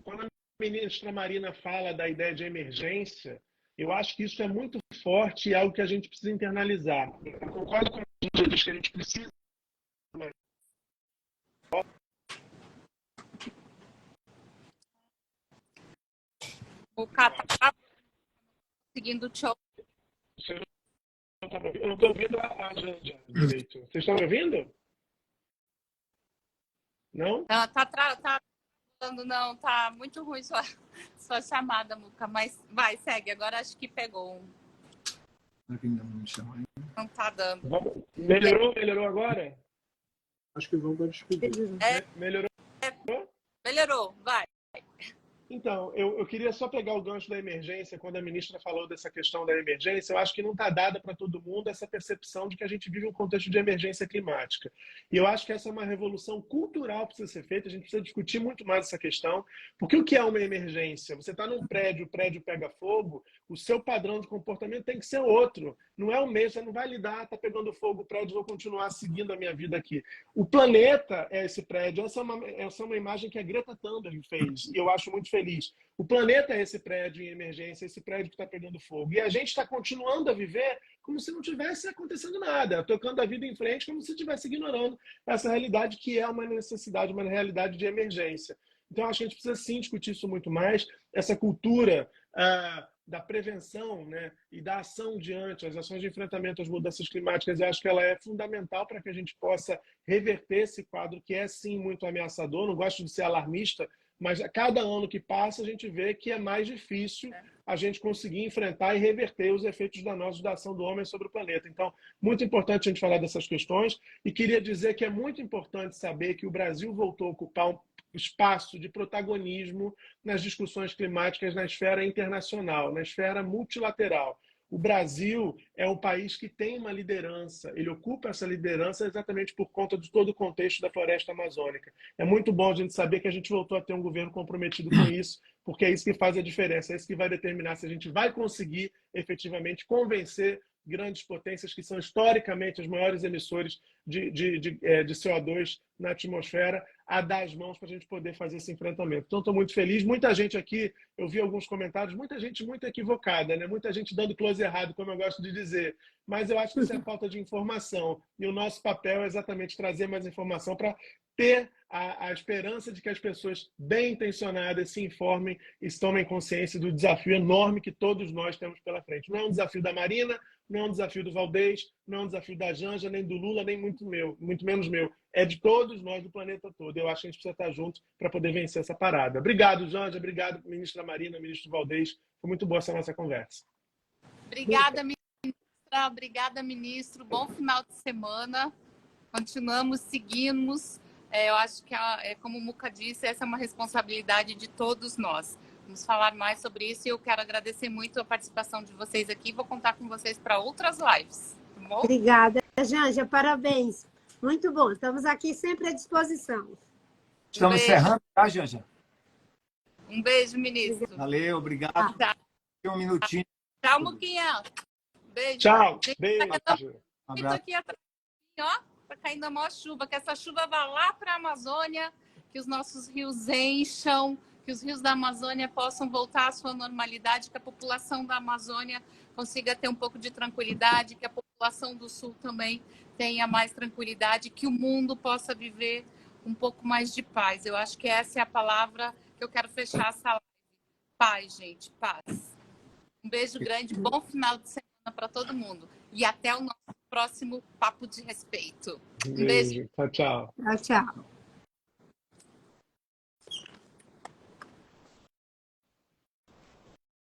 quando a ministra Marina fala da ideia de emergência, eu acho que isso é muito forte e é algo que a gente precisa internalizar. Eu concordo com a gente, diz que a gente precisa. O Cata está seguindo o show. Eu não estou ouvindo a Janja direito. Vocês estão me ouvindo? Não? Não, tá falando, não, tá muito ruim sua chamada, Muca, mas vai, segue. Agora acho que pegou. Não tá dando. Melhorou agora? Acho que vamos despedir. Melhorou? Melhorou, vai. Então, eu queria só pegar o gancho da emergência. Quando a ministra falou dessa questão da emergência, eu acho que não está dada para todo mundo essa percepção de que a gente vive um contexto de emergência climática. E eu acho que essa é uma revolução cultural que precisa ser feita. A gente precisa discutir muito mais essa questão, porque o que é uma emergência? Você está num prédio, o prédio pega fogo, o seu padrão de comportamento tem que ser outro. Não é o mesmo, você não vai lidar, está pegando fogo o prédio, vou continuar seguindo a minha vida aqui. O planeta é esse prédio. Essa é uma imagem que a Greta Thunberg fez, e eu acho muito feliz. O planeta é esse prédio em emergência, esse prédio que está pegando fogo. E a gente está continuando a viver como se não tivesse acontecendo nada, tocando a vida em frente como se estivesse ignorando essa realidade que é uma necessidade, uma realidade de emergência. Então, acho que a gente precisa sim discutir isso muito mais, essa cultura da prevenção, né, e da ação diante, as ações de enfrentamento às mudanças climáticas, eu acho que ela é fundamental para que a gente possa reverter esse quadro que é sim muito ameaçador. Não gosto de ser alarmista, mas a cada ano que passa a gente vê que é mais difícil a gente conseguir enfrentar e reverter os efeitos danosos da ação do homem sobre o planeta. Então, muito importante a gente falar dessas questões, e queria dizer que é muito importante saber que o Brasil voltou a ocupar um espaço de protagonismo nas discussões climáticas na esfera internacional, na esfera multilateral. O Brasil é um país que tem uma liderança, ele ocupa essa liderança exatamente por conta de todo o contexto da floresta amazônica. É muito bom a gente saber que a gente voltou a ter um governo comprometido com isso, porque é isso que faz a diferença, é isso que vai determinar se a gente vai conseguir efetivamente convencer grandes potências que são historicamente os maiores emissores de CO2 na atmosfera, a dar as mãos para a gente poder fazer esse enfrentamento. Então, estou muito feliz. Muita gente aqui, eu vi alguns comentários, muita gente muito equivocada, né? Muita gente dando close errado, como eu gosto de dizer. Mas eu acho que isso é falta de informação. E o nosso papel é exatamente trazer mais informação para ter a esperança de que as pessoas bem intencionadas se informem e tomem consciência do desafio enorme que todos nós temos pela frente. Não é um desafio da Marina, não é um desafio do Valdez, não é um desafio da Janja, nem do Lula, nem muito menos meu. É de todos nós do planeta todo. Eu acho que a gente precisa estar junto para poder vencer essa parada. Obrigado, Janja. Obrigado, ministra Marina, ministro Valdez. Foi muito boa essa nossa conversa. Obrigada, ministra. Obrigada, ministro. Bom final de semana. Continuamos, seguimos. Eu acho que, como o Muca disse, essa é uma responsabilidade de todos nós. Vamos falar mais sobre isso e eu quero agradecer muito a participação de vocês aqui. Vou contar com vocês para outras lives. Tá bom? Obrigada, Janja. Parabéns. Muito bom. Estamos aqui sempre à disposição. Estamos encerrando, tá, Janja? Um beijo, ministro. Valeu, obrigado. Tá. Um minutinho. Tchau, Muquinha. Beijo. Tchau. Gente, Beijo. Um abraço. aqui atrás, ó, tá caindo a maior chuva, que essa chuva vá lá para a Amazônia, que os nossos rios encham, que os rios da Amazônia possam voltar à sua normalidade, que a população da Amazônia consiga ter um pouco de tranquilidade, que a população do Sul também tenha mais tranquilidade, que o mundo possa viver um pouco mais de paz. Eu acho que essa é a palavra que eu quero fechar essa live. Paz, gente, paz. Um beijo grande, bom final de semana para todo mundo. E até o nosso próximo Papo de Respeito. Um beijo. Tchau, tchau. Tchau, tchau.